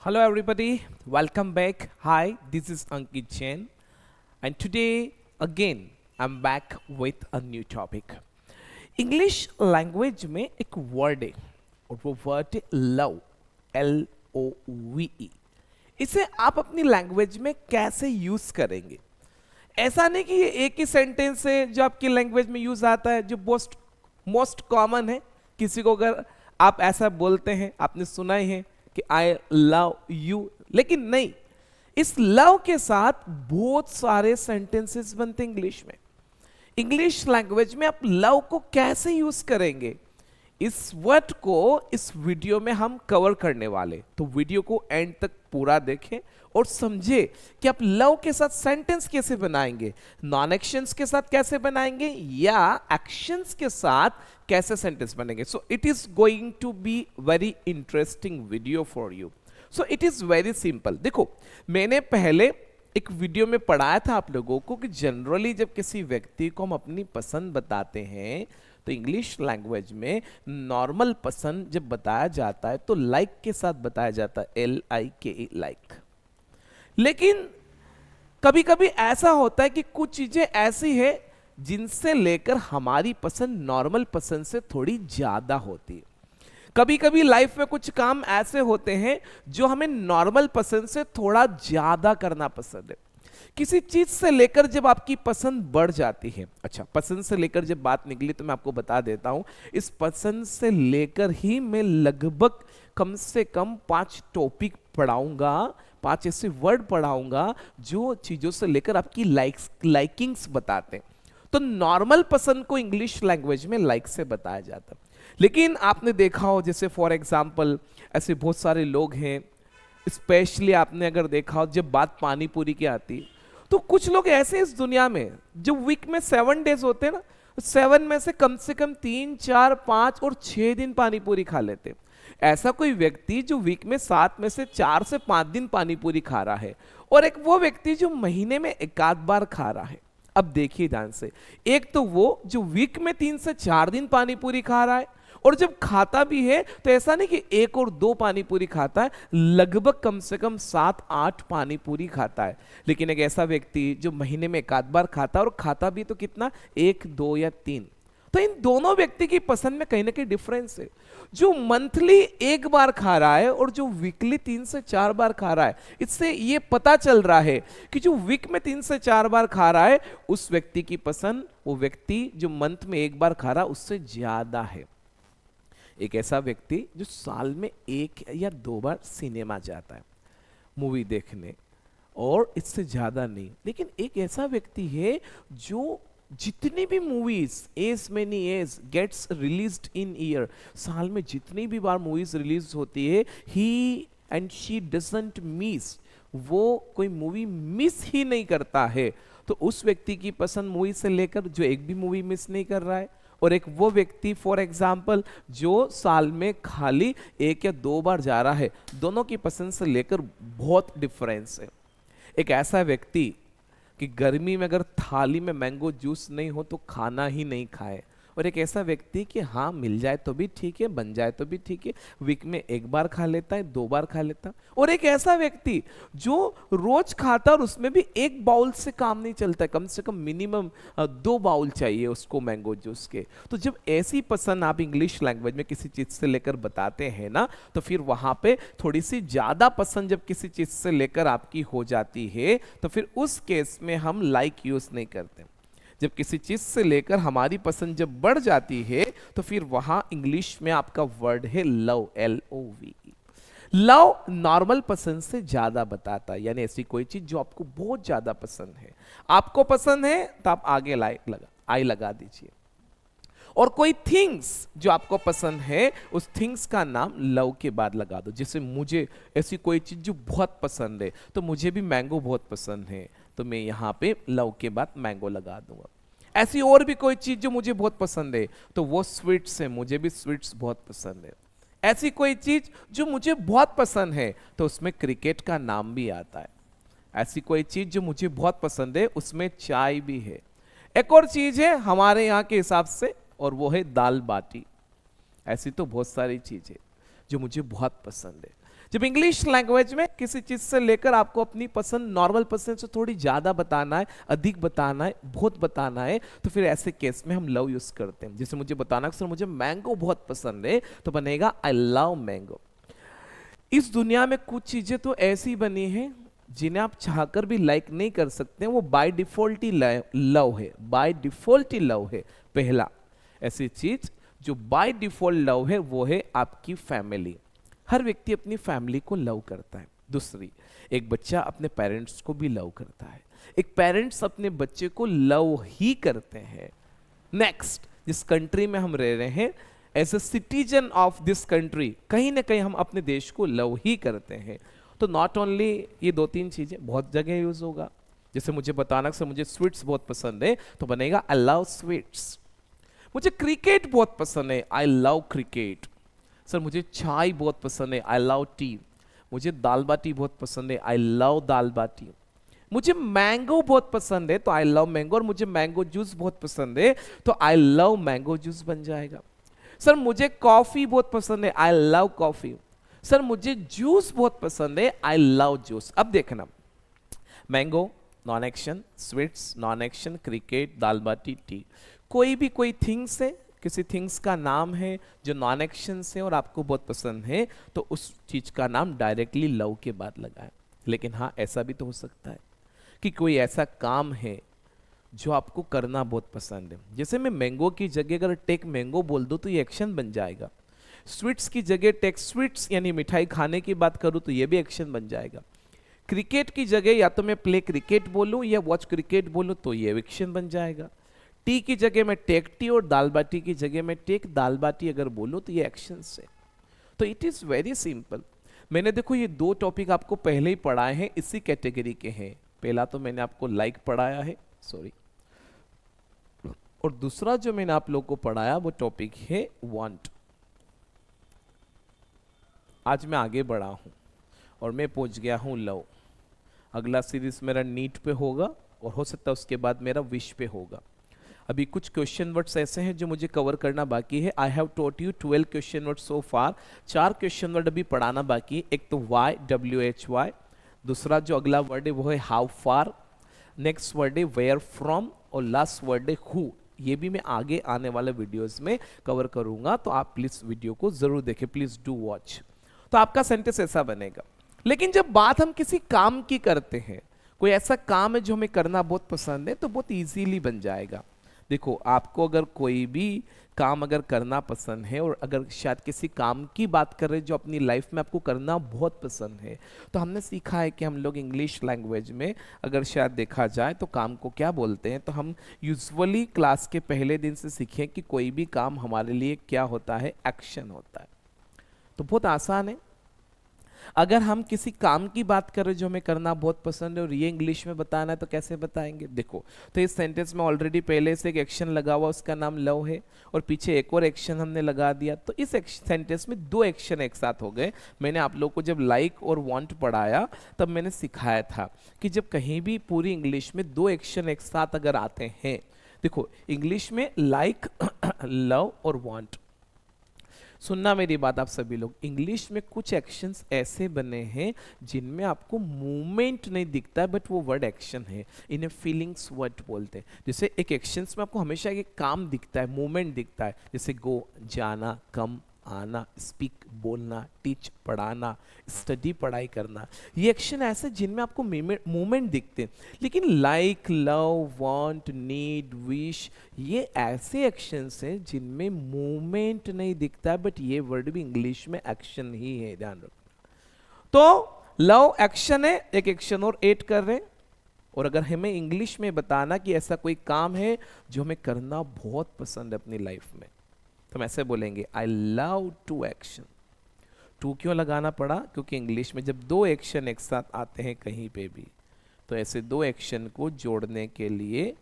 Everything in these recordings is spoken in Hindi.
Hello, everybody. Welcome back. Hi, this is Ankit Jain, and today again I'm back with a new topic. English language में एक वर्ड है और वो वर्ड है लव, LOVE। इसे आप अपनी लैंग्वेज में कैसे यूज करेंगे? ऐसा नहीं कि ये एक ही सेंटेंस है जो आपकी लैंग्वेज में यूज आता है, जो मोस्ट मोस्ट कॉमन है। किसी को अगर आप ऐसा बोलते हैं, आपने सुना ही है कि आई लव यू, लेकिन नहीं, इस लव के साथ बहुत सारे सेंटेंसेस बनते हैं इंग्लिश में। इंग्लिश लैंग्वेज में आप लव को कैसे यूज करेंगे, इस वर्ड को इस वीडियो में हम कवर करने वाले। तो वीडियो को एंड तक पूरा देखें और समझे कि आप लव के साथ सेंटेंस कैसे बनाएंगे, नॉन एक्शंस के साथ कैसे बनाएंगे या एक्शंस के साथ कैसे सेंटेंस बनेंगे। So it is going to be very interesting video for you. So it is very simple. देखो, मैंने पहले एक वीडियो में पढ़ाया था आप लोगों को कि जनरली जब किसी व्यक्ति को हम अपनी पसंद बताते हैं तो इंग्लिश लैंग्वेज में नॉर्मल पसंद जब बताया जाता है तो लाइक के साथ बताया जाता है, LIKE, लाइक। लेकिन कभी कभी ऐसा होता है कि कुछ चीजें ऐसी है जिनसे लेकर हमारी पसंद नॉर्मल पसंद से थोड़ी ज्यादा होती है। कभी कभी लाइफ में कुछ काम ऐसे होते हैं जो हमें नॉर्मल पसंद से थोड़ा ज्यादा करना पसंद है। किसी चीज से लेकर जब आपकी पसंद बढ़ जाती है, अच्छा, पसंद से लेकर जब बात निकली तो मैं आपको बता देता हूं, इस पसंद से लेकर ही मैं लगभग कम से कम 5 टॉपिक पढ़ाऊंगा, 5 ऐसे वर्ड पढ़ाऊंगा जो चीजों से लेकर आपकी लाइकिंग्स बताते हैं। तो नॉर्मल पसंद को इंग्लिश लैंग्वेज में लाइक से बताया जाता है। लेकिन आपने देखा हो, जैसे फॉर एग्जाम्पल ऐसे बहुत सारे लोग हैं, स्पेशली आपने अगर देखा हो जब बात पानी पूरी की आती है तो कुछ लोग ऐसे इस दुनिया में जो वीक में 7 डेज होते हैं ना, 7 में से कम 3, 4, 5 और 6 दिन पानी पूरी खा लेते। ऐसा कोई व्यक्ति जो वीक में 7 में से 4 से 5 दिन पानी पूरी खा रहा है, और एक वो व्यक्ति जो महीने में एक आध बार खा रहा है। अब देखिए ध्यान से, एक तो वो जो वीक में 3 से 4 दिन पानी पूरी खा रहा है, और जब खाता भी है तो ऐसा नहीं कि 1 और 2 पानी पूरी खाता है, लगभग कम से कम 7-8 पानी पूरी खाता है। लेकिन एक ऐसा व्यक्ति जो महीने में एक आध बार खाता है, और खाता भी तो कितना, 1, 2 या 3। तो इन दोनों व्यक्ति की पसंद में कहीं ना कहीं डिफरेंस है। जो मंथली 1 बार खा रहा है और जो वीकली 3 से 4 बार खा रहा है, इससे ये पता चल रहा है कि जो वीक में 3 से 4 बार खा रहा है उस व्यक्ति की पसंद वो व्यक्ति जो मंथ में 1 बार खा रहा है उससे ज्यादा है। एक ऐसा व्यक्ति जो साल में 1 या 2 बार सिनेमा जाता है मूवी देखने, और इससे ज्यादा नहीं। लेकिन एक ऐसा व्यक्ति है जो जितनी भी movies, as many as gets released in year, साल में जितनी भी बार मूवीज रिलीज होती है, he and she doesn't miss, वो कोई मूवी मिस ही नहीं करता है। तो उस व्यक्ति की पसंद मूवी से लेकर जो एक भी मूवी मिस नहीं कर रहा है, और एक वो व्यक्ति फॉर एग्जाम्पल जो साल में खाली 1 या 2 बार जा रहा है, दोनों की पसंद से लेकर बहुत डिफरेंस है। एक ऐसा व्यक्ति कि गर्मी में अगर थाली में मैंगो जूस नहीं हो तो खाना ही नहीं खाए, और एक ऐसा व्यक्ति कि हाँ मिल जाए तो भी ठीक है, बन जाए तो भी ठीक है, वीक में 1 बार खा लेता है, 2 बार खा लेता है, और एक ऐसा व्यक्ति जो रोज खाता और उसमें भी 1 बाउल से काम नहीं चलता है, कम से कम मिनिमम 2 बाउल चाहिए उसको मैंगो जूस के। तो जब ऐसी पसंद आप इंग्लिश लैंग्वेज में किसी चीज से लेकर बताते हैं ना, तो फिर वहां पे थोड़ी सी ज्यादा पसंद जब किसी चीज से लेकर आपकी हो जाती है तो फिर उस केस में हम लाइक यूज नहीं करते। जब किसी चीज से लेकर हमारी पसंद जब बढ़ जाती है तो फिर वहां इंग्लिश में आपका वर्ड है लव, LOVE। लव नॉर्मल पसंद से ज्यादा बताता है, यानी ऐसी कोई चीज जो आपको बहुत ज्यादा पसंद है, आपको पसंद है तो आप आगे आई लगा दीजिए, और कोई थिंग्स जो आपको पसंद है उस थिंग्स का नाम लव के बाद लगा दो। जैसे मुझे ऐसी कोई चीज जो बहुत पसंद है, तो मुझे भी मैंगो बहुत पसंद है, तो मैं यहाँ पे लव के बाद मैंगो लगा दूंगा। ऐसी और भी कोई चीज जो मुझे बहुत पसंद है तो वो स्वीट्स है, मुझे भी स्वीट्स बहुत पसंद है। ऐसी कोई चीज जो मुझे बहुत पसंद है तो उसमें क्रिकेट का नाम भी आता है। ऐसी कोई चीज जो मुझे बहुत पसंद है उसमें चाय भी है। एक और चीज है हमारे यहाँ के हिसाब से, और वो है दाल बाटी। ऐसी तो बहुत सारी चीजें जो मुझे बहुत पसंद है। जब इंग्लिश लैंग्वेज में किसी चीज से लेकर आपको अपनी पसंद नॉर्मल पसंद से थोड़ी ज्यादा बताना है, अधिक बताना है, बहुत बताना है, तो फिर ऐसे केस में हम लव यूज करते हैं। जैसे मुझे बताना सर मुझे मैंगो बहुत पसंद है, तो बनेगा आई लव मैंगो। इस दुनिया में कुछ चीजें तो ऐसी बनी हैं जिन्हें आप चाहकर भी लाइक नहीं कर सकते, वो बाय डिफॉल्ट ही लव है, बाय डिफॉल्ट ही लव है। पहला ऐसी चीज जो बाय डिफॉल्ट लव है वो है आपकी फैमिली। हर व्यक्ति अपनी फैमिली को लव करता है। दूसरी, एक बच्चा अपने पेरेंट्स को भी लव करता है, एक पेरेंट्स अपने बच्चे को लव ही करते हैं। नेक्स्ट, जिस कंट्री में हम रह रहे हैं, as a citizen of this country, कहीं ना कहीं हम अपने देश को लव ही करते हैं। तो नॉट ओनली ये दो तीन चीजें, बहुत जगह यूज होगा। जैसे मुझे बताना सर मुझे स्वीट्स बहुत पसंद है, तो बनेगा आई लव स्वीट्स। मुझे क्रिकेट बहुत पसंद है, आई लव क्रिकेट। सर मुझे चाय बहुत पसंद है, आई लव टी। मुझे दाल बाटी बहुत पसंद है, आई लव दाल बाटी। मुझे मैंगो बहुत पसंद है, तो आई लव मैंगो। और मुझे मैंगो जूस बहुत पसंद है, तो आई लव मैंगो जूस बन जाएगा। सर मुझे कॉफी बहुत पसंद है, आई लव कॉफी। सर मुझे जूस बहुत पसंद है, आई लव जूस। अब देखना, mango non action, sweets non action, cricket, दाल बाटी, टी। कोई भी कोई थिंग्स है, किसी थिंग्स का नाम है जो नॉन एक्शन से और आपको बहुत पसंद है, तो उस चीज का नाम डायरेक्टली लव के बाद लगाएं। लेकिन हाँ, ऐसा भी तो हो सकता है कि कोई ऐसा काम है जो आपको करना बहुत पसंद है। जैसे मैं मैंगो की जगह अगर टेक मैंगो बोल दूं तो ये एक्शन बन जाएगा। स्वीट्स की जगह टेक स्वीट्स यानी मिठाई खाने की बात करूं तो ये भी एक्शन बन जाएगा। क्रिकेट की जगह या तो मैं प्ले क्रिकेट बोलूं या वॉच क्रिकेट बोलूं तो ये एक्शन बन जाएगा। टी की जगह मैं टेक टी और दाल बाटी की जगह मैं टेक दाल बाटी अगर बोलूं तो ये एक्शन है। तो इट इज वेरी सिंपल। मैंने देखो ये दो टॉपिक आपको पहले ही पढ़ाए हैं, इसी कैटेगरी के हैं। पहला तो मैंने आपको लाइक पढ़ाया है, सॉरी, और दूसरा जो मैंने आप लोग को पढ़ाया वो टॉपिक है वांट। आज मैं आगे बढ़ा हूं और मैं पहुंच गया हूं लव। अगला सीरीज मेरा नीट पे होगा और हो सकता है उसके बाद मेरा विश पे होगा। अभी कुछ क्वेश्चन वर्ड्स ऐसे हैं जो मुझे कवर करना बाकी है। I have taught you 12 question word so far. 4 question word अभी पढ़ाना बाकी है। एक तो वाई, WHY। दूसरा जो अगला वर्ड है वो है हाउ फार। नेक्स्ट वर्ड है वेयर फ्रॉम। और लास्ट वर्ड है हु। ये भी मैं आगे आने वाले वीडियोस में कवर करूंगा, तो आप प्लीज वीडियो को जरूर देखें, प्लीज डू वॉच। तो आपका सेंटेंस ऐसा बनेगा। लेकिन जब बात हम किसी काम की करते हैं, कोई ऐसा काम है जो हमें करना बहुत पसंद है, तो बहुत इजीली बन जाएगा। देखो, आपको अगर कोई भी काम अगर करना पसंद है और अगर शायद किसी काम की बात कर रहे हैं जो अपनी लाइफ में आपको करना बहुत पसंद है, तो हमने सीखा है कि हम लोग इंग्लिश लैंग्वेज में अगर शायद देखा जाए तो काम को क्या बोलते हैं। तो हम यूजुअली क्लास के पहले दिन से सीखें कि कोई भी काम हमारे लिए क्या होता है, एक्शन होता है। तो बहुत आसान है। अगर हम किसी काम की बात करें जो हमें करना बहुत पसंद है और ये इंग्लिश में बताना है, तो कैसे बताएंगे? देखो, तो इस सेंटेंस में ऑलरेडी पहले से एक एक्शन लगा हुआ, उसका नाम लव है, और पीछे एक और एक्शन हमने लगा दिया। तो इस सेंटेंस में 2 एक्शन एक साथ हो गए। मैंने आप लोग को जब लाइक और वांट पढ़ाया तब मैंने सिखाया था कि जब कहीं भी पूरी इंग्लिश में 2 एक्शन एक साथ अगर आते हैं, देखो इंग्लिश में लाइक, लव और वांट, सुनना मेरी बात आप सभी लोग, इंग्लिश में कुछ एक्शंस ऐसे बने हैं जिनमें आपको मूवमेंट नहीं दिखता है, बट वो वर्ड एक्शन है। इन्हें फीलिंग्स वर्ड बोलते हैं। जैसे एक एक्शंस में आपको हमेशा एक काम दिखता है, मूवमेंट दिखता है, जैसे गो जाना, कम आना, स्पीक बोलना, टीच पढ़ाना, स्टडी पढ़ाई करना। ये एक्शन ऐसे जिनमें आपको मूवमेंट दिखते हैं। लेकिन like, love, want, need, wish, ये ऐसे एक्शंस हैं जिनमें मूवमेंट नहीं दिखता है, बट ये वर्ड भी इंग्लिश में एक्शन ही है, ध्यान रखना। तो लव एक्शन है, एक एक्शन और ऐड कर रहे हैं। और अगर हमें इंग्लिश में बताना कि ऐसा कोई काम है जो हमें करना बहुत पसंद है अपनी लाइफ में, तो हम ऐसे बोलेंगे I love to action. To क्यों लगाना पड़ा? क्योंकि इंग्लिश में जब 2 एक्शन एक साथ आते हैं कहीं पे भी, तो ऐसे 2 एक्शन को जोड़ने के लिए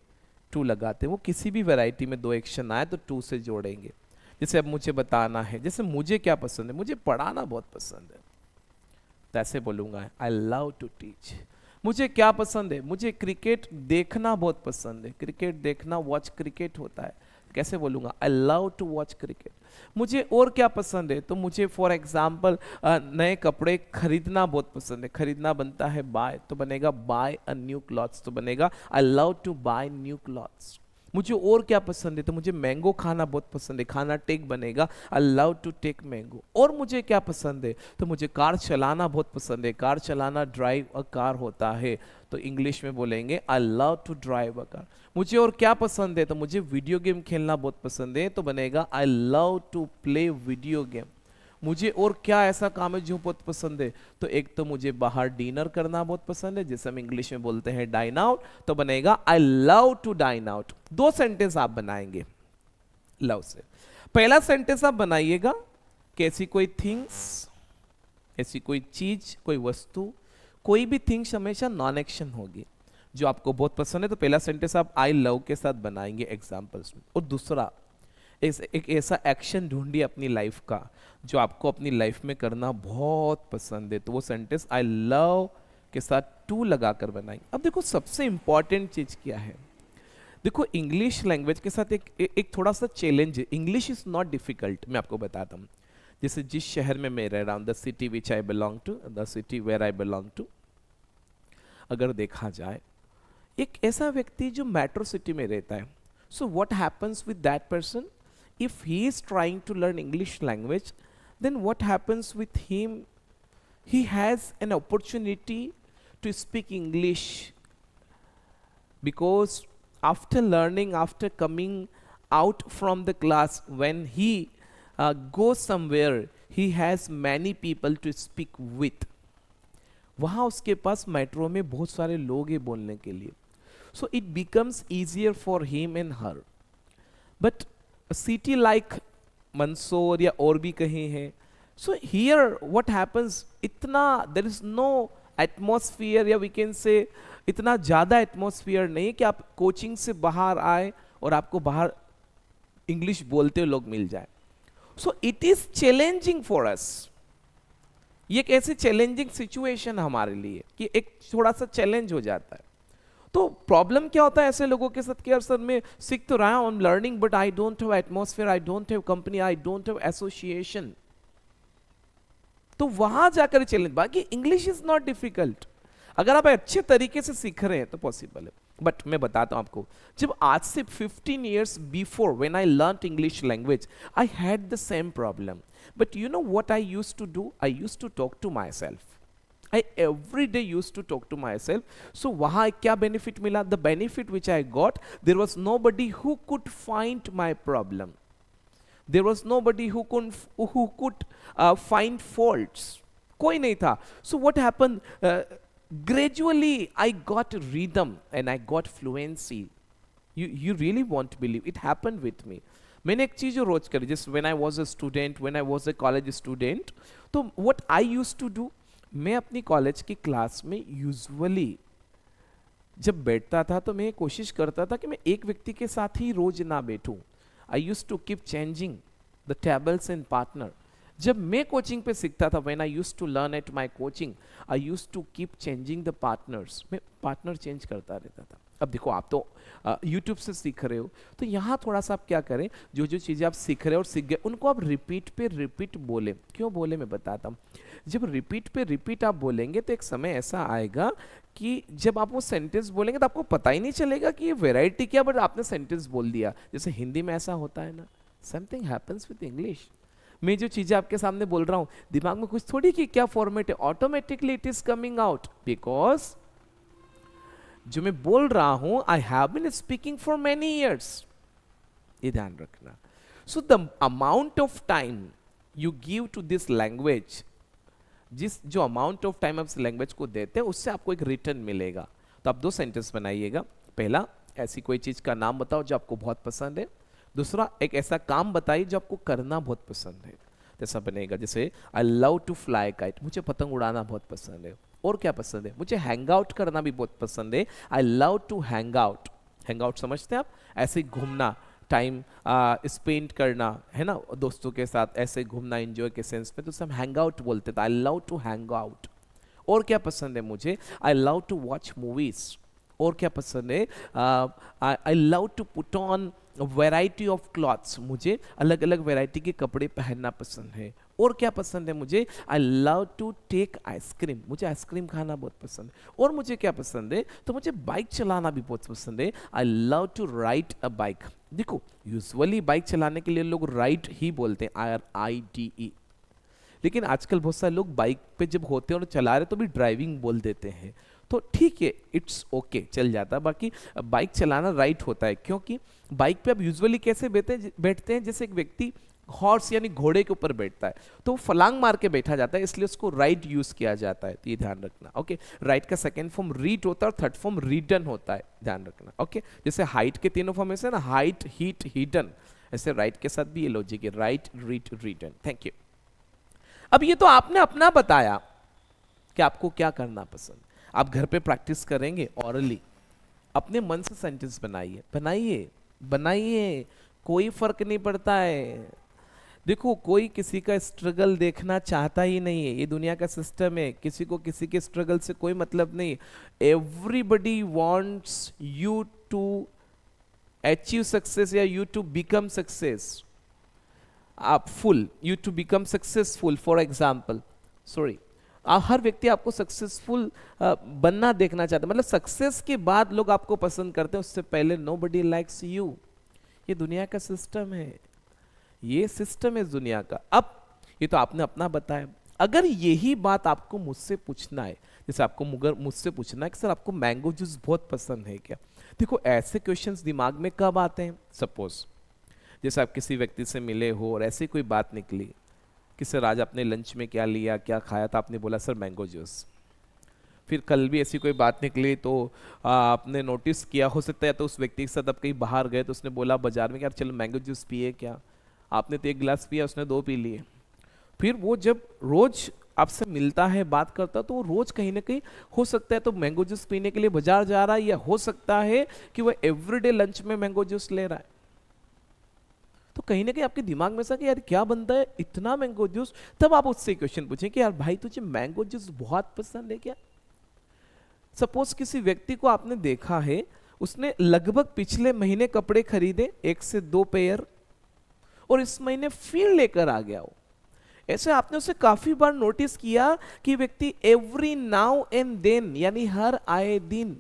टू लगाते हैं। वो किसी भी वैरायटी में 2 एक्शन आए तो टू से जोड़ेंगे। जैसे अब मुझे बताना है, जैसे मुझे क्या पसंद है, मुझे पढ़ाना बहुत पसंद है, तो ऐसे बोलूंगा आई लव टू टीच। मुझे क्या पसंद है? मुझे क्रिकेट देखना बहुत पसंद है। क्रिकेट देखना, वॉच क्रिकेट होता है। कैसे बोलूँगा, I love to watch cricket. मुझे और क्या पसंद है, तो मुझे फॉर एग्जाम्पल नए कपड़े खरीदना बहुत पसंद है। खरीदना बनता है बाय, तो बनेगा बाय अ न्यू क्लॉथ्स, तो बनेगा I love to buy new clothes. मुझे और क्या पसंद है, तो मुझे मैंगो खाना बहुत पसंद है, खाना टेक बनेगा I love to take mango. और मुझे क्या पसंद है, तो मुझे कार चलाना बहुत पसंद है, कार चलाना ड्राइव अ कार होता है, तो इंग्लिश में बोलेंगे I love to drive a car. मुझे और क्या पसंद है, तो मुझे वीडियो गेम खेलना बहुत पसंद है, तो बनेगा I love to play video game. मुझे और क्या ऐसा काम है जो बहुत पसंद है, तो एक तो मुझे बाहर डिनर करना बहुत पसंद है, जिसे हम इंग्लिश में बोलते हैं डाइन आउट, तो बनेगा I love to dine out. दो सेंटेंस आप बनाएंगे लव से। पहला सेंटेंस आप बनाइएगा कि ऐसी कोई थिंग्स, ऐसी कोई चीज, कोई वस्तु, कोई भी थिंग्स हमेशा नॉन एक्शन होगी जो आपको बहुत पसंद है, तो पहला सेंटेंस आप आई लव के साथ बनाएंगे एग्जाम्पल्स में। और दूसरा एक ऐसा एक्शन ढूंढिए अपनी लाइफ का जो आपको अपनी लाइफ में करना बहुत पसंद है, तो वो सेंटेंस आई लव के साथ टू लगाकर बनाएंगे। अब देखो सबसे इंपॉर्टेंट चीज क्या है, देखो इंग्लिश लैंग्वेज के साथ एक थोड़ा सा चैलेंज है। इंग्लिश इज नॉट डिफिकल्ट, मैं आपको बताता हूँ। जैसे जिस शहर में मैं रह रहा हूँ, the city which I belong to, the city where I belong to, अगर देखा जाए एक ऐसा व्यक्ति जो मेट्रो सिटी में रहता है, so what happens with that person if he is trying to learn English language, then what happens with him, he has an opportunity to speak English, because after learning, after coming out from the class, when he goes somewhere, he has many people to speak with. वहाँ उसके पास मेट्रो में बहुत सारे लोग हैं बोलने के लिए, so it becomes easier for him and her. But city like Mandsaur या और भी कहीं है, सो हियर व्हाट हैपन्स, इतना देयर इज नो एटमॉस्फेयर, या वी कैन से इतना ज़्यादा एटमॉस्फेयर नहीं कि आप कोचिंग से बाहर आए और आपको बाहर इंग्लिश बोलते हुए लोग मिल जाए। सो it is challenging for us, ये एक ऐसी चैलेंजिंग सिचुएशन हमारे लिए कि एक थोड़ा सा चैलेंज हो जाता है। तो प्रॉब्लम क्या होता है ऐसे लोगों के साथ कि यार सर मैं सीख तो रहा हूं, I am learning, but I don't have atmosphere, I don't have company, I don't have association. तो वहां जाकर चैलेंज, बाकी इंग्लिश इज नॉट डिफिकल्ट, अगर आप अच्छे तरीके से सीख रहे हैं तो पॉसिबल है। बट मैं बताता हूं आपको, जब आज से 15 years before when I learned English language, I had the same problem, but you know what I used to do, I used to talk to myself. I every day used to talk to myself. So वहाँ क्या benefit मिला? The benefit which I got, there was nobody who could find my problem. There was nobody who could find faults. कोई नहीं था. So what happened? Gradually I got rhythm and I got fluency. You really won't believe it happened with me. मैंने एक चीज रोज करी, just when I was a student, when I was a college student, तो what I used to do, मैं अपनी कॉलेज की क्लास में यूजुअली जब बैठता था तो मैं कोशिश करता था कि मैं एक व्यक्ति के साथ ही रोज ना बैठूं। I used to keep changing the tables and partner. जब मैं कोचिंग पे सीखता था, when I used to learn at my coaching, I used to keep changing the partners, मैं पार्टनर चेंज करता रहता था। अब देखो आप तो यूट्यूब से सीख रहे हो, तो यहाँ थोड़ा सा आप क्या करें, जो जो चीज़ें आप सीख रहे हो और सीख गए उनको आप रिपीट पे रिपीट बोले। क्यों बोले मैं बताता हूँ। जब रिपीट पे रिपीट आप बोलेंगे तो एक समय ऐसा आएगा कि जब आप वो सेंटेंस बोलेंगे तो आपको पता ही नहीं चलेगा कि ये वेराइटी क्या, बट आपने सेंटेंस बोल दिया। जैसे हिंदी में ऐसा होता है ना, समथिंग हैपन्स विद इंग्लिश। मैं जो चीज़ें आपके सामने बोल रहा हूँ, दिमाग में कुछ थोड़ी कि क्या फॉर्मेट है, automatically it is coming out, because जो मैं बोल रहा हूं, I have been speaking for many years, ये ध्यान रखना। So the amount of time you give to this language, जो अमाउंट ऑफ टाइम आप इस लैंग्वेज को देते हैं, उससे आपको एक रिटर्न मिलेगा। तो आप दो सेंटेंस बनाइएगा। पहला, ऐसी कोई चीज का नाम बताओ जो आपको बहुत पसंद है। दूसरा, एक ऐसा काम बताइए जो आपको करना बहुत पसंद है। जैसा बनेगा, जैसे I love to fly kite, मुझे पतंग उड़ाना बहुत पसंद है। और क्या पसंद है? मुझे हैंग आउट करना भी बहुत पसंद है। I love to hang out. Hang out समझते हैं आप? ऐसे ही घूमना, टाइम स्पेंड करना, है ना, दोस्तों के साथ ऐसे घूमना एंजॉय के सेंस में, तो सब हैंग आउट बोलते थे। I love to hang out. और क्या पसंद है मुझे? I love to watch movies. और क्या पसंद है? I love to put on variety of clothes, मुझे अलग अलग वैरायटी के कपड़े पहनना पसंद है। और क्या पसंद है मुझे, I love to take ice cream, मुझे आइसक्रीम खाना बहुत पसंद है। और मुझे क्या पसंद है, तो मुझे बाइक चलाना भी बहुत पसंद है, I love to ride a bike. देखो यूजुअली बाइक चलाने के लिए लोग राइड ही बोलते हैं, RIDE, लेकिन आजकल बहुत सारे लोग बाइक पे जब होते हैं और चला रहे तो भी ड्राइविंग बोल देते हैं, तो ठीक है, इट्स ओके, चल जाता है। बाकी बाइक चलाना राइट होता है, क्योंकि बाइक पे आप यूजुअली कैसे बैठते हैं जैसे एक व्यक्ति हॉर्स यानी घोड़े के ऊपर बैठता है, तो वो फलांग मार के बैठा जाता है, इसलिए उसको राइड यूज किया जाता है, तो ये ध्यान रखना। ओके, राइड का सेकंड फॉर्म रीड होता है और थर्ड फॉर्म रीडन होता है, ध्यान रखना। ओके, जैसे हाइट के तीनों फॉर्म ऐसे ना, हाइट, हीट, हिडन, ऐसे राइट के साथ भी ये लॉजिक है, राइट, रीड, रीडन। Thank you. अब ये तो आपने अपना बताया कि आपको क्या करना पसंद, आप घर पे प्रैक्टिस करेंगे ऑरली, अपने मन से सेंटेंस बनाइए, बनाइए बनाइए, कोई फर्क नहीं पड़ता है। देखो कोई किसी का स्ट्रगल देखना चाहता ही नहीं है, ये दुनिया का सिस्टम है, किसी को किसी के स्ट्रगल से कोई मतलब नहीं। Everybody wants you to achieve success या यू टू बिकम सक्सेस, आप full, you to become successful for example, sorry, हर व्यक्ति आपको सक्सेसफुल बनना देखना चाहता है, मतलब सक्सेस के बाद लोग आपको पसंद करते हैं, उससे पहले नोबडी लाइक्स यू। ये दुनिया का सिस्टम है, ये सिस्टम है दुनिया का। अब ये तो आपने अपना बताया, अगर यही बात आपको मुझसे पूछना है, जैसे आपको मुझसे पूछना है कि सर आपको मैंगो जूस बहुत पसंद है क्या, देखो ऐसे क्वेश्चंस दिमाग में कब आते हैं, सपोज जैसे आप किसी व्यक्ति से मिले हो और ऐसी कोई बात निकली कि सर आज आपने लंच में क्या लिया, क्या खाया था, आपने बोला सर मैंगो जूस। फिर कल भी ऐसी कोई बात निकली तो आपने नोटिस किया, हो सकता है तो उस व्यक्ति के साथ आप कहीं बाहर गए तो उसने बोला बाजार में कि यार चलो मैंगो जूस पिए क्या, आपने तो 1 गिलास पिया, उसने 2 पी लिए। फिर वो जब रोज आपसे मिलता है, बात करता, तो वो रोज कहीं ना कहीं हो सकता है तो मैंगो जूस पीने के लिए बाजार जा रहा है, या हो सकता है कि वो एवरीडे लंच में मैंगो जूस ले रहा है। तो कहीं ना कहीं आपके दिमाग में सा कि यार क्या बनता है इतना मैंगो जूस, तब आप उससे क्वेश्चन पूछें कि यार भाई तुझे मैंगो जूस बहुत पसंद है क्या। सपोज किसी व्यक्ति को आपने देखा है, उसने लगभग पिछले महीने कपड़े खरीदे 1 से 2 पेयर, और इस महीने फिर लेकर आ गया हो। ऐसे आपने उसे काफी बार नोटिस किया कि व्यक्ति एवरी नाउ एंड देन यानी हर आए दिन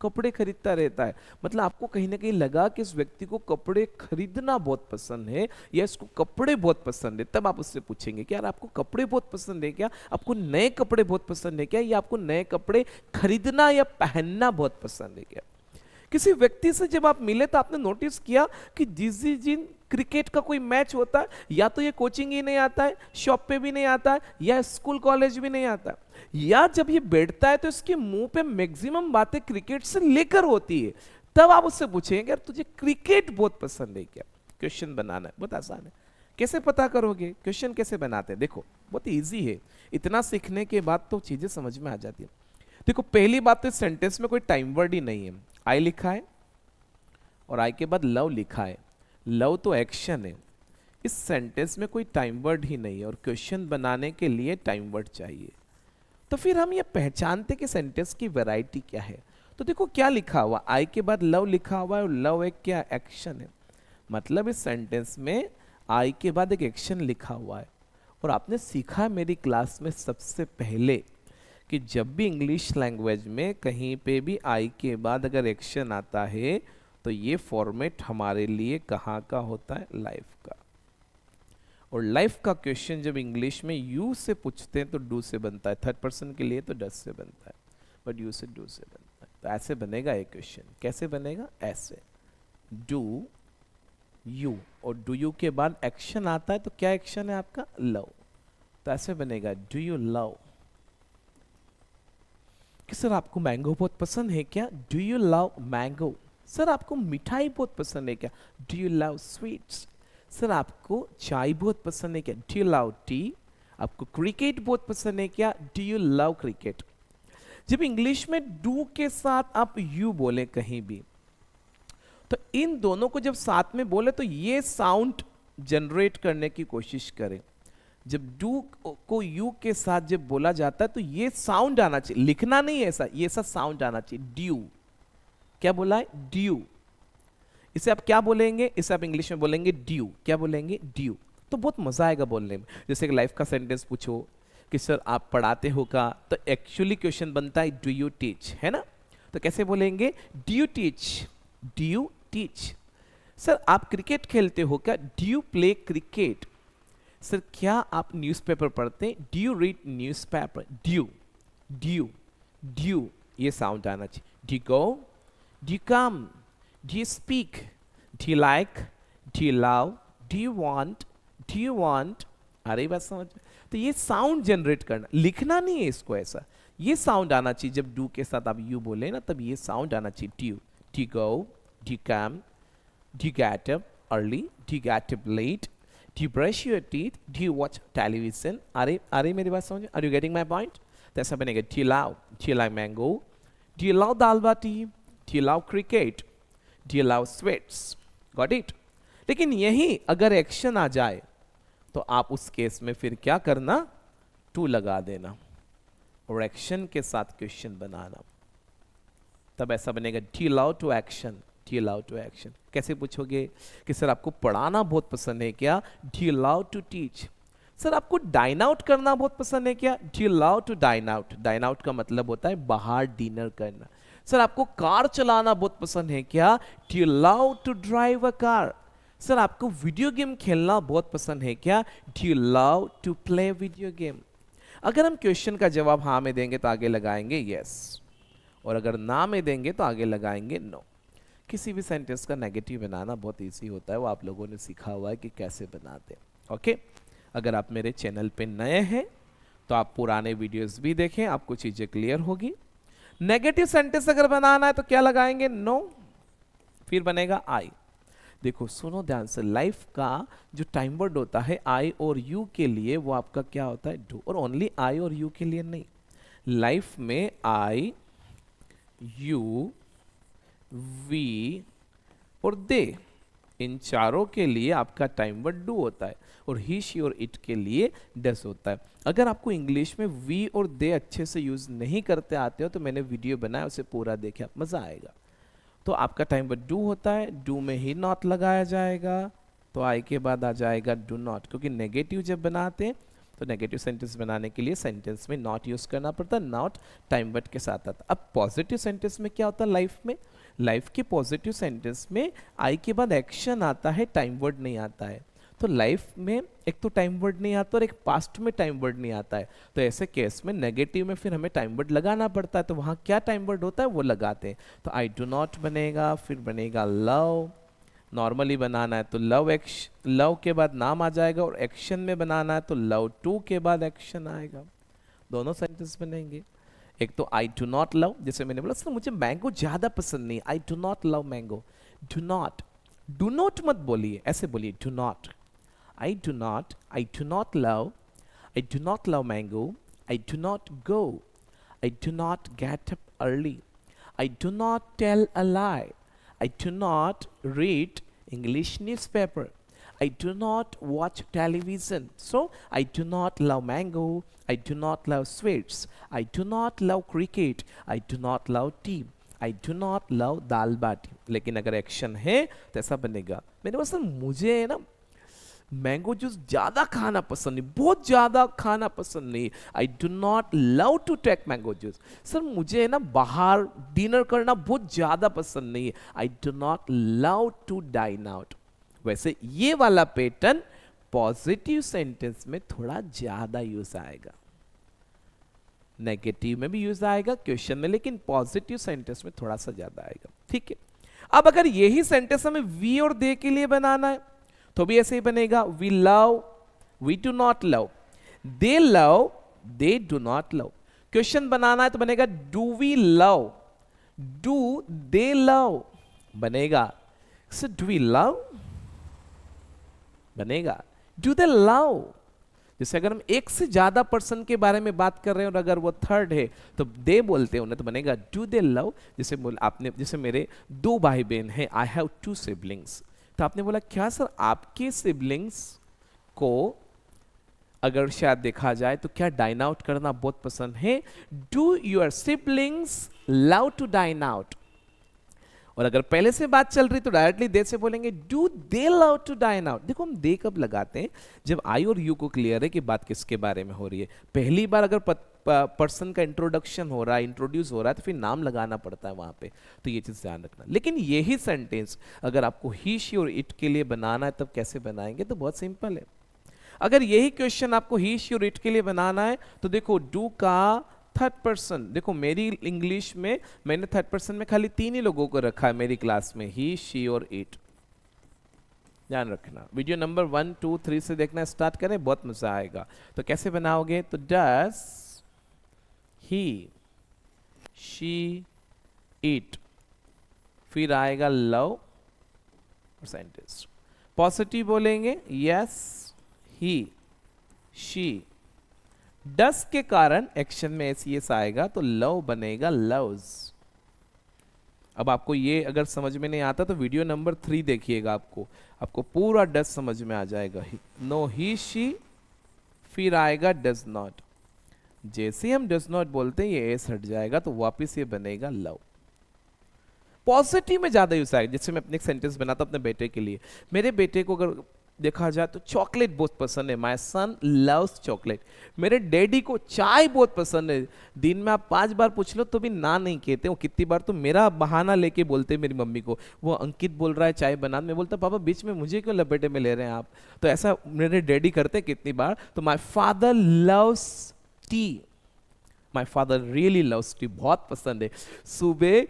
कपड़े खरीदता रहता है, मतलब आपको कहीं ना कहीं लगा कि इस व्यक्ति को कपड़े खरीदना बहुत पसंद है या इसको कपड़े बहुत पसंद है। तब आप उससे पूछेंगे कि यार आपको कपड़े बहुत पसंद है क्या, आपको नए कपड़े बहुत पसंद है क्या, या आपको नए कपड़े खरीदना या पहनना बहुत पसंद है क्या। किसी व्यक्ति से जब आप मिले तो आपने नोटिस किया कि जिस दिन क्रिकेट का कोई मैच होता है, या तो ये कोचिंग ही नहीं आता है, शॉप पे भी नहीं आता है, या स्कूल कॉलेज भी नहीं आता है, या जब ये बैठता है तो इसके मुंह पे मैक्सिमम बातें क्रिकेट से लेकर होती है। तब आप उससे पूछेंगे यार तुझे क्रिकेट बहुत पसंद है क्या। क्वेश्चन बनाना है बहुत आसान है, कैसे पता करोगे, क्वेश्चन कैसे बनाते हैं, देखो बहुत ईजी है, इतना सीखने के बाद तो चीजें समझ में आ जाती है। देखो पहली बात तो सेंटेंस में कोई टाइम वर्ड ही नहीं है, आई लिखा है और आई के बाद लव लिखा है, लव तो एक्शन है, इस सेंटेंस में कोई टाइम वर्ड ही नहीं है, और क्वेश्चन बनाने के लिए टाइम वर्ड चाहिए। तो फिर हम ये पहचानते कि सेंटेंस की वैरायटी क्या है। तो देखो क्या लिखा हुआ, आई के बाद लव लिखा हुआ है, और लव एक क्या एक्शन है, मतलब इस सेंटेंस में आई के बाद एक एक्शन लिखा हुआ है। और आपने सीखा मेरी क्लास में सबसे पहले कि जब भी इंग्लिश लैंग्वेज में कहीं पे भी आई के बाद अगर एक्शन आता है तो ये फॉर्मेट हमारे लिए कहाँ का होता है, लाइफ का। और लाइफ का क्वेश्चन जब इंग्लिश में यू से पूछते हैं तो डू से बनता है, थर्ड पर्सन के लिए तो डस से बनता है, बट यू से डू से बनता है। तो ऐसे बनेगा ये क्वेश्चन, कैसे बनेगा, ऐसे डू यू, और डू यू के बाद एक्शन आता है तो क्या एक्शन है आपका, लव। तो ऐसे बनेगा डू यू लव, कि सर आपको मैंगो बहुत पसंद है क्या, do you love mango. Sir आपको मिठाई बहुत पसंद है क्या, do you love sweets. Sir आपको चाय बहुत पसंद है क्या, डू यू लव टी। आपको क्रिकेट बहुत पसंद है क्या, डू यू लव क्रिकेट। जब इंग्लिश में डू के साथ आप यू बोले कहीं भी, तो इन दोनों को जब साथ में बोले तो ये साउंड जनरेट करने की कोशिश करें। जब डू को यू के साथ जब बोला जाता है तो ये साउंड आना चाहिए, लिखना नहीं है ऐसा, ये ऐसा साउंड आना चाहिए, ड्यू। क्या बोला है, ड्यू। इसे आप क्या बोलेंगे, इसे आप इंग्लिश में बोलेंगे ड्यू। क्या बोलेंगे, ड्यू। तो बहुत मजा आएगा बोलने में। जैसे एक लाइफ का सेंटेंस पूछो कि सर आप पढ़ाते हो का, तो एक्चुअली क्वेश्चन बनता है डू यू टीच, है ना। तो कैसे बोलेंगे, do you teach, do you teach. Sir आप क्रिकेट खेलते हो क्या, do you play cricket. Sir क्या आप न्यूज़पेपर पढ़ते हैं, do you read newspaper. Due, due, due, ये साउंड आना चाहिए। Do you go, do you come, do you speak, do you like, do you love, do you want, do you want. आ रही बात समझ। तो ये साउंड जनरेट करना, लिखना नहीं है इसको ऐसा, ये साउंड आना चाहिए। जब डू के साथ आप यू बोले ना, तब ये साउंड आना चाहिए। Due, do you go, do you come, do you get up early, do you get up late, do you brush your teeth, do you watch television. आ रही मेरी बात समझ, are you getting my point. तो ऐसा बनेगा, do you love, do you like mango, do you love dal baati, do you love cricket, do you love sweets. Got it. लेकिन यही अगर एक्शन आ जाए तो आप उस केस में फिर क्या करना, टू लगा देना और एक्शन के साथ क्वेश्चन बनाना। तब ऐसा बनेगा, do you love to action, do you love to action. कैसे पूछोगे कि सर आपको पढ़ाना बहुत पसंद है क्या, do you love to teach. Sir आपको डाइन आउट करना बहुत पसंद है क्या, do you love to dine out. Dine out का मतलब होता है बाहर डिनर करना। सर आपको कार चलाना बहुत पसंद है क्या, do you love to drive a car. Sir आपको वीडियो गेम खेलना बहुत पसंद है क्या, do you love to play video game. अगर हम क्वेश्चन का जवाब हाँ में देंगे तो आगे लगाएंगे यस, और अगर ना में देंगे तो आगे लगाएंगे नो। किसी भी सेंटेंस का नेगेटिव बनाना बहुत इजी होता है, वो आप लोगों ने सीखा हुआ है कि कैसे बनाते हैं। ओके, अगर आप मेरे चैनल पे नए हैं तो आप पुराने वीडियोस भी देखें, आपको चीजें क्लियर होगी। नेगेटिव सेंटेंस अगर बनाना है तो क्या लगाएंगे, नो, फिर बनेगा आई। देखो सुनो ध्यान से, लाइफ का जो टाइम वर्ड होता है आई और यू के लिए, वो आपका क्या होता है, डू। और ओनली आई और यू के लिए नहीं, लाइफ में आई, यू, वी और दे, इन चारों के लिए आपका टाइम वर्ड डू होता है, और ही, शी और इट के लिए डस होता है। अगर आपको इंग्लिश में वी और दे अच्छे से यूज नहीं करते आते हो तो मैंने वीडियो बनाया, उसे पूरा देखे, आप मजा आएगा। तो आपका टाइम वर्ड डू होता है, डू में ही नॉट लगाया जाएगा, तो आई के बाद आ जाएगा डू नॉट, क्योंकि नेगेटिव जब बनाते हैं तो नेगेटिव सेंटेंस बनाने के लिए सेंटेंस में नॉट यूज करना पड़ता है, नॉट टाइम वर्ड के साथ आता। अब पॉजिटिव सेंटेंस में क्या होता है, लाइफ में, लाइफ के पॉजिटिव सेंटेंस में आई के बाद एक्शन आता है, टाइम वर्ड नहीं आता है। तो लाइफ में एक तो टाइम वर्ड नहीं आता और एक पास्ट में टाइम वर्ड नहीं आता है, तो ऐसे केस में नेगेटिव में फिर हमें टाइम वर्ड लगाना पड़ता है। तो वहां क्या टाइम वर्ड होता है वो लगाते हैं। तो आई डू नॉट बनेगा, फिर बनेगा लव, नॉर्मली बनाना है तो लव, लव के बाद नाम आ जाएगा, और एक्शन में बनाना है तो लव टू के बाद एक्शन आएगा। दोनों सेंटेंस बनेंगे। एक तो आई डू नॉट लव, जैसे मैंने बोला सर मुझे मैंगो ज्यादा पसंद नहीं, I do not love mango. Do not, do not मत बोलिए, ऐसे बोलिए do not. I do not love mango, I do not go, I do not get up early, I do not tell a lie, I do not read English newspaper, I do not watch television. So I do not love mango, I do not love sweets, I do not love cricket, I do not love tea, I do not love दाल बाटी। लेकिन अगर एक्शन है तो ऐसा बनेगा, मैंने बोला सर मुझे ना मैंगो जूस ज्यादा खाना पसंद नहीं, बहुत ज्यादा खाना पसंद नहीं, I do not love to take mango juice. Sir मुझे ना बाहर डिनर करना बहुत ज्यादा पसंद नहीं है, I do not love to dine out. वैसे ये वाला पैटर्न पॉजिटिव सेंटेंस में थोड़ा ज्यादा यूज आएगा, नेगेटिव में भी यूज आएगा क्वेश्चन में, लेकिन पॉजिटिव सेंटेंस में थोड़ा सा ज्यादा आएगा। ठीक है, अब अगर यही सेंटेंस हमें वी और दे के लिए बनाना है तो भी ऐसे ही बनेगा, we love, we do not love, they love, they do not love. Question बनाना है तो बनेगा do we love, do they love बनेगा। सो डू वी लव बनेगा, डू दे लव। जैसे अगर हम एक से ज्यादा पर्सन के बारे में बात कर रहे हैं और अगर वो थर्ड है तो दे बोलते हैं उन्हें, तो बनेगा डू दे लव। जैसे आपने, जैसे मेरे दो भाई बहन हैं, आई हैव टू सिबलिंग्स, तो आपने बोला क्या सर आपके सिबलिंग्स को अगर शायद देखा जाए तो क्या डाइन आउट करना बहुत पसंद है, do your siblings love to dine out. और अगर पहले से बात चल रही तो डायरेक्टली दे से बोलेंगे do they love to dine out. देखो हम दे कब लगाते हैं, जब आई और यू को क्लियर है कि बात किसके बारे में हो रही है। पहली बार अगर पर्सन का इंट्रोडक्शन हो रहा है, इंट्रोड्यूस हो रहा है, तो फिर नाम लगाना पड़ता है वहां पे, तो ये चीज ध्यान रखना। लेकिन यही सेंटेंस अगर आपको ही शी और इट के लिए बनाना है तब कैसे बनाएंगे, तो बहुत सिंपल है। अगर यही क्वेश्चन आपको ही शी और इट के लिए बनाना है तो देखो डू का थर्ड पर्सन, देखो मेरी इंग्लिश में मैंने थर्ड पर्सन में खाली 3 ही लोगों को रखा है मेरी क्लास में, ही शी और इट। ध्यान रखना, वीडियो नंबर 1 2 3 से देखना स्टार्ट करें, बहुत मजा आएगा। तो कैसे बनाओगे, तो डस ही शी इट, फिर आएगा लव सेंटेंस। पॉजिटिव बोलेंगे यस ही शी, डस के कारण एक्शन में एस एस आएगा तो लव बनेगा लव्स। अब आपको ये अगर समझ में नहीं आता तो वीडियो नंबर 3 देखिएगा, आपको पूरा डस समझ में आ जाएगा। नो ही शी, फिर आएगा डज नॉट। जैसे हम डज नॉट बोलते हैं ये एस हट जाएगा तो वापिस ये बनेगा लव। पॉजिटिव में ज्यादा यूज आएगा। जैसे मैं अपने एक सेंटेंस बनाता हूं अपने बेटे के लिए, मेरे बेटे को अगर देखा जाए तो चॉकलेट बहुत पसंद है, माय सन लव्स चॉकलेट। मेरे डैडी को चाय बहुत पसंद है, दिन में आप 5 बार पूछ लो तो भी ना नहीं कहते। वो कितनी बार तो मेरा बहाना लेके बोलते मेरी मम्मी को, वो अंकित बोल रहा है चाय बना, मैं बोलता पापा बीच में मुझे क्यों लपेटे में ले रहे हैं आप। तो ऐसा मेरे डैडी करते कितनी बार। तो my father loves T, my father really loves T, बहुत पसंद है। सुबह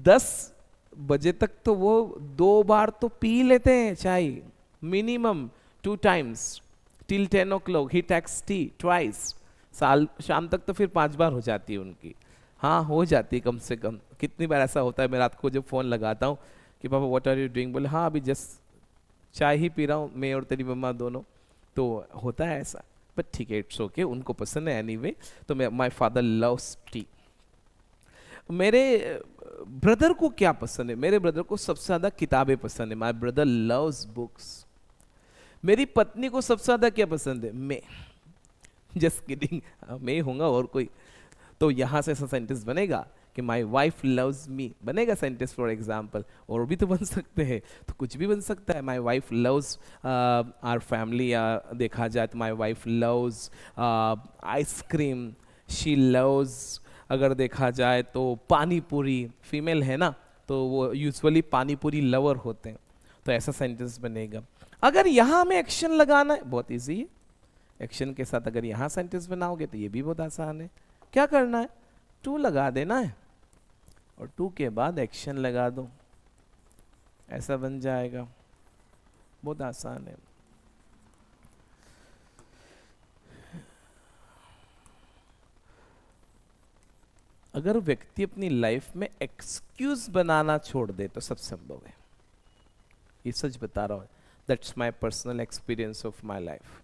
10 बजे तक तो वो 2 बार तो पी लेते हैं चाय, minimum 2 times till 10 o'clock he takes tea twice। शाम तक तो फिर 5 बार हो जाती है उनकी, हाँ हो जाती है कम से कम। कितनी बार ऐसा होता है मैं रात को जब फोन लगाता हूँ कि पापा व्हाट आर यू डूइंग, बोले हाँ अभी जस्ट चाय ही पी रहा हूँ मैं और तेरी मम्मा दोनों, तो होता है ऐसा। बट ठीक है इट्स ओके, उनको पसंद है एनीवे। तो माय फादर लव्स टी। मेरे ब्रदर को क्या पसंद है, मेरे ब्रदर को सबसे ज्यादा किताबें पसंद है, माय ब्रदर लव्स बुक्स। मेरी पत्नी को सबसे ज्यादा क्या पसंद है, मैं, जस्ट किडिंग, मैं होऊंगा और कोई। तो यहां से ऐसा सेंटेंस बनेगा कि माई वाइफ लव्स मी, बनेगा सेंटेंस फॉर एग्जाम्पल। और भी तो बन सकते हैं, तो कुछ भी बन सकता है। My wife loves our family, देखा जाए तो my wife loves ice cream, she loves, अगर देखा जाए तो पानी पूरी, फीमेल है ना तो वो यूजुअली पानी पूरी लवर होते हैं, तो ऐसा सेंटेंस बनेगा। अगर यहां हमें एक्शन लगाना है, बहुत इजी है, एक्शन के साथ अगर यहां सेंटेंस बनाओगे तो ये भी बहुत आसान है। क्या करना है, टू लगा देना है और टू के बाद एक्शन लगा दो, ऐसा बन जाएगा, बहुत आसान है। अगर व्यक्ति अपनी लाइफ में एक्सक्यूज बनाना छोड़ दे तो सब संभव है, ये सच बता रहा हूं, that's my personal experience of my life.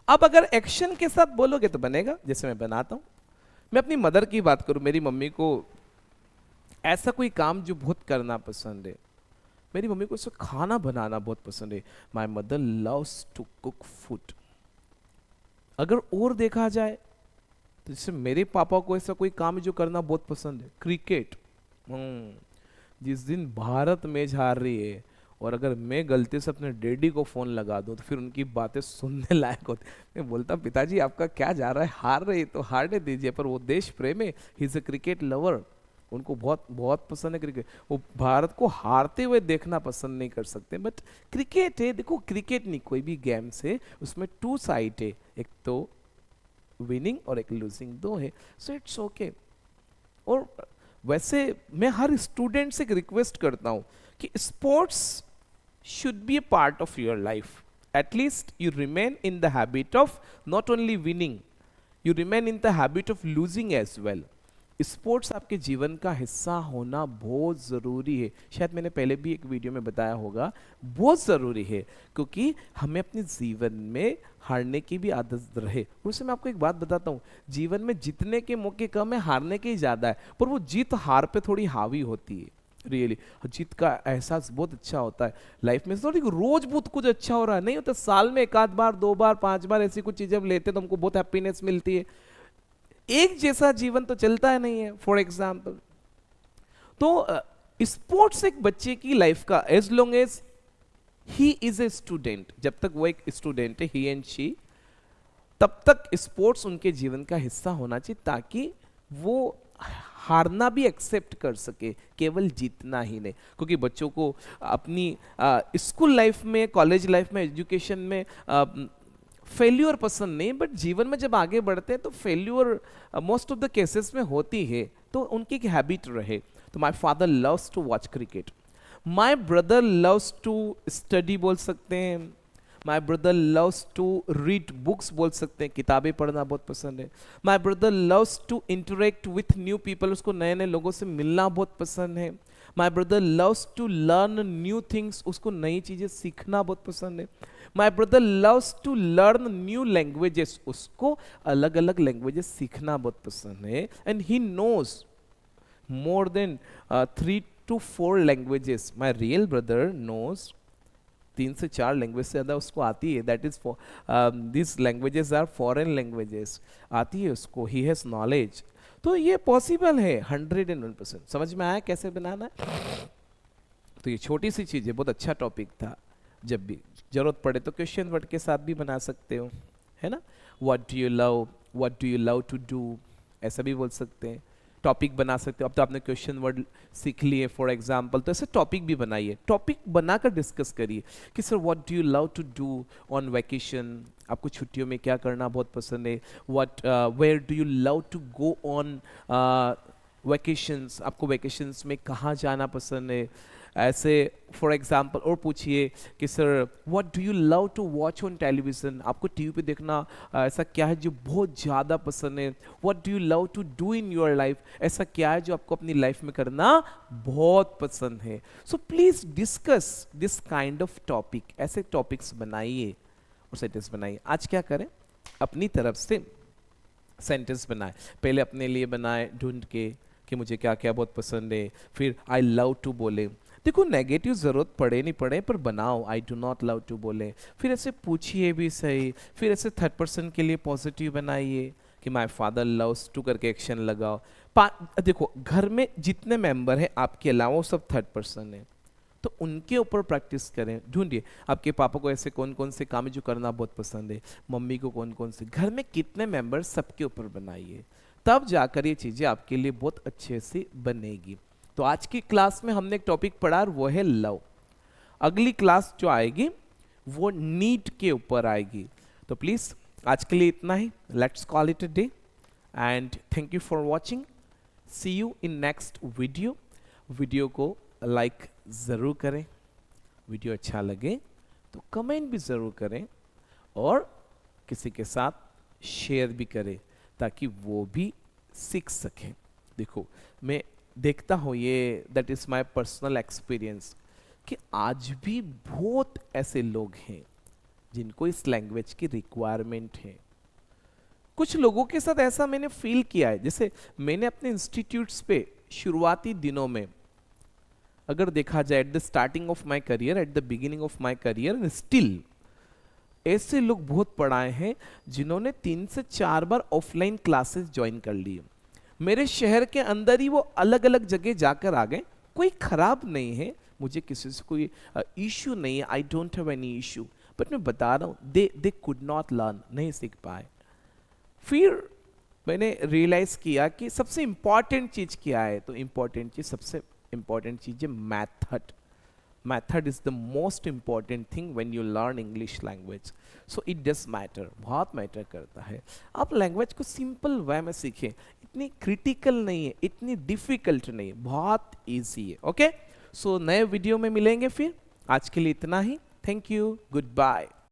अब अगर एक्शन के साथ बोलोगे तो बनेगा, जैसे मैं बनाता हूं। मैं अपनी मदर की बात करूं, मेरी मम्मी को ऐसा कोई काम जो बहुत करना पसंद है, मेरी मम्मी को ऐसा खाना बनाना बहुत पसंद है, my mother loves to cook food. अगर और देखा जाए तो जैसे मेरे पापा को ऐसा कोई काम जो करना बहुत पसंद है, क्रिकेट। जिस दिन भारत मैच हार रही है और अगर मैं गलती से अपने डैडी को फोन लगा दूं तो फिर उनकी बातें सुनने लायक होती। मैं बोलता पिताजी आपका क्या जा रहा है, हार रही तो हारने दीजिए, पर वो देश प्रेम है, he is a cricket lover, उनको बहुत बहुत पसंद है क्रिकेट। वो भारत को हारते हुए देखना पसंद नहीं कर सकते, बट क्रिकेट है, देखो क्रिकेट नहीं कोई भी गेम से, उसमें 2 साइड है, एक तो विनिंग और एक लूजिंग, 2 है, सो इट्स ओके। और वैसे मैं हर स्टूडेंट से एक रिक्वेस्ट करता हूं कि sports should be a part of your life. At least you remain in the habit of not only winning, you remain in the habit of losing as well. Sports आपके जीवन का हिस्सा होना बहुत ज़रूरी है। शायद मैंने पहले भी एक वीडियो में बताया होगा, बहुत ज़रूरी है, क्योंकि हमें अपने जीवन में हारने की भी आदत रहे। उससे मैं आपको एक बात बताता हूँ, जीवन में जीतने के मौके कम है, हारने के ही ज़्यादा है, पर वो जीत हार पे थोड़ी हावी होती है। रियली जीत का एहसास बहुत अच्छा होता है लाइफ में। थोड़ी रोज बहुत कुछ अच्छा हो रहा है नहीं होता, साल में 1 आध बार 2 बार 5 बार ऐसी कुछ चीजें हम लेते तो हमको बहुत हैप्पीनेस मिलती है। एक जैसा जीवन तो चलता है नहीं है, फॉर एग्जाम्पल। तो स्पोर्ट्स एक बच्चे की लाइफ का, as long as he is a student, जब तक वो एक स्टूडेंट है, ही एंड शी, तब तक स्पोर्ट्स उनके जीवन का हिस्सा होना चाहिए, ताकि वो हारना भी एक्सेप्ट कर सके, केवल जीतना ही नहीं। क्योंकि बच्चों को अपनी स्कूल लाइफ में, कॉलेज लाइफ में, एजुकेशन में फेल्यूर पसंद नहीं, बट जीवन में जब आगे बढ़ते हैं तो failure most of the cases में होती है, तो उनकी एक हैबिट रहे। तो my father loves to watch cricket, my brother loves to study बोल सकते हैं, my brother loves to read books बोल सकते हैं, किताबें पढ़ना बहुत पसंद है। My brother loves to interact with new people, उसको नए नए लोगों से मिलना बहुत पसंद है। My brother loves to learn new things, उसको नई चीजें सीखना बहुत पसंद है। My brother loves to learn new languages, उसको अलग अलग लैंग्वेजेस सीखना बहुत पसंद है। And he knows more than 3 to 4 languages. My real brother knows 3 से 4 लैंग्वेज से ज़्यादा उसको आती है, that is this languages are foreign languages, आती है उसको, ही हैज नॉलेज। तो ये पॉसिबल है 101%। समझ में आया कैसे बनाना है? तो ये छोटी सी चीज़ है, बहुत अच्छा टॉपिक था। जब भी जरूरत पड़े तो क्वेश्चन वर्ड के साथ भी बना सकते हो, है ना। What do you love to do, ऐसा भी बोल सकते हैं। टॉपिक बना सकते हो। अब तो आपने क्वेश्चन वर्ड सीख लिए फॉर एग्जाम्पल, तो ऐसे टॉपिक भी बनाइए, टॉपिक बनाकर डिस्कस करिए कि sir what do you love to do on vacation, आपको छुट्टियों में क्या करना बहुत पसंद है। Where do you love to go on vacations, आपको वैकेशंस में कहाँ जाना पसंद है। ऐसे फॉर एग्जाम्पल और पूछिए कि sir what do you love to watch on television, आपको टीवी पे देखना ऐसा क्या है जो बहुत ज़्यादा पसंद है। What do you love to do in your life, ऐसा क्या है जो आपको अपनी लाइफ में करना बहुत पसंद है। So please discuss this kind of topic, ऐसे टॉपिक्स बनाइए और सेंटेंस बनाइए। आज क्या करें, अपनी तरफ से सेंटेंस बनाए, पहले अपने लिए बनाए ढूंढ के कि मुझे क्या क्या बहुत पसंद है, फिर आई लव टू बोले। देखो नेगेटिव ज़रूरत पड़े नहीं पड़े पर बनाओ, I do not love to बोले, फिर ऐसे पूछिए भी सही, फिर ऐसे थर्ड पर्सन के लिए पॉजिटिव बनाइए कि माय फादर लव्स टू करके एक्शन लगाओ। देखो घर में जितने मेंबर हैं आपके अलावा वो सब थर्ड पर्सन है, तो उनके ऊपर प्रैक्टिस करें। ढूंढिए आपके पापा को ऐसे कौन कौन से काम है जो करना बहुत पसंद है, मम्मी को कौन कौन से, घर में कितने मेंबर, सबके ऊपर बनाइए, तब जाकर ये चीज़ें आपके लिए बहुत अच्छे से बनेगी। तो आज की क्लास में हमने एक टॉपिक पढ़ा और वो है लव। अगली क्लास जो आएगी वो नीड के ऊपर आएगी। तो प्लीज़ आज के लिए इतना ही, let's call it a day and thank you for watching. See you in next video. Video को लाइक ज़रूर करें, वीडियो अच्छा लगे तो कमेंट भी ज़रूर करें और किसी के साथ शेयर भी करें ताकि वो भी सीख सकें। देखो मैं देखता हूँ ये, that is my personal experience, कि आज भी बहुत ऐसे लोग हैं जिनको इस लैंग्वेज की रिक्वायरमेंट है। कुछ लोगों के साथ ऐसा मैंने फील किया है, जैसे मैंने अपने इंस्टीट्यूट्स पे शुरुआती दिनों में अगर देखा जाए, at the starting of my career, at the beginning of my career, still ऐसे लोग बहुत पढ़ाए हैं जिन्होंने 3 से 4 बार ऑफलाइन क्लासेस ज्वाइन कर ली। मेरे शहर के अंदर ही वो अलग अलग जगह जाकर आ गए। कोई खराब नहीं है, मुझे किसी से कोई इशू नहीं है, I don't have any issue, but मैं बता रहा हूँ दे कुड नॉट लर्न, नहीं सीख पाए। फिर मैंने रियलाइज किया कि सबसे इम्पॉर्टेंट चीज़ क्या है, तो सबसे इम्पॉर्टेंट चीज़ है method. Method is the most important thing when you learn English language. So it does matter, बहुत मैटर करता है। आप लैंग्वेज को सिंपल वे में सीखें, इतनी क्रिटिकल नहीं है, इतनी डिफिकल्ट नहीं है, बहुत इजी है। ओके, सो नए वीडियो में मिलेंगे फिर। आज के लिए इतना ही। Thank you, good bye.